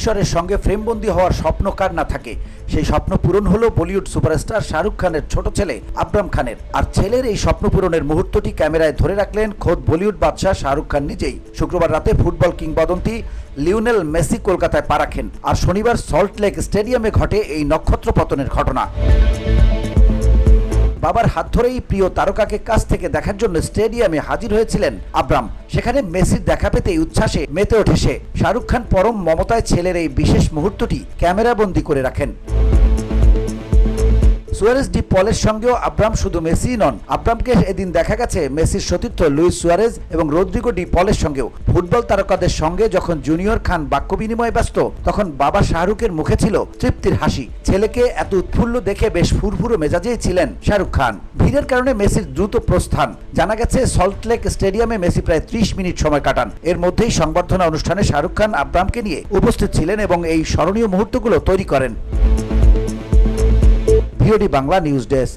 ঈশ্বরের সঙ্গে ফ্রেমবন্দি হওয়ার স্বপ্ন কার না থাকে। সেই স্বপ্ন পূরণ হলো বলিউড সুপারস্টার শাহরুখ খানের ছোট ছেলে আব্রাম খানের। আর ছেলের এই স্বপ্ন পূরণের মুহূর্তটি ক্যামেরায় ধরে রাখলেন খোদ বলিউড বাদশাহ শাহরুখ খান নিজেই। শুক্রবার রাতে ফুটবল কিংবদন্তি লিওনেল মেসি কলকাতায় পা রাখেন, আর শনিবার সল্টলেক স্টেডিয়ামে ঘটে এই নক্ষত্র পতনের ঘটনা। বাবার হাত ধরেই প্রিয় তারকাকে কাছ থেকে দেখার জন্য স্টেডিয়ামে হাজির হয়েছিলেন আব্রাম। সেখানে মেসির দেখা পেতেই উচ্ছ্বাসে মেতে ওঠে সে। শাহরুখ খান পরম মমতায় ছেলের এই বিশেষ মুহূর্তটি ক্যামেরাবন্দি করে রাখেন। সুয়ারেজ ডি পলের সঙ্গেও আব্রাম শুধু মেসি নন, আব্রামকে এদিন দেখা গেছে মেসির সতীর্থ লুইস সুয়ারেজ এবং রদ্রিগো ডি পলের সঙ্গেও। ফুটবল তারকাদের সঙ্গে যখন জুনিয়র খান বাক্য বিনিময়ে ব্যস্ত, তখন বাবা শাহরুখের মুখে ছিল তৃপ্তির হাসি। ছেলেকে এত উৎফুল্ল দেখে বেশ ফুরফুরো মেজাজেই ছিলেন শাহরুখ খান। ভিড়ের কারণে মেসির দ্রুত প্রস্থান। জানা গেছে সল্টলেক স্টেডিয়ামে মেসি প্রায় 30 মিনিট সময় কাটান। এর মধ্যেই সংবর্ধনা অনুষ্ঠানে শাহরুখ খান আব্রামকে নিয়ে উপস্থিত ছিলেন এবং এই স্মরণীয় মুহূর্তগুলো তৈরি করেন। VOD Bangla news desk.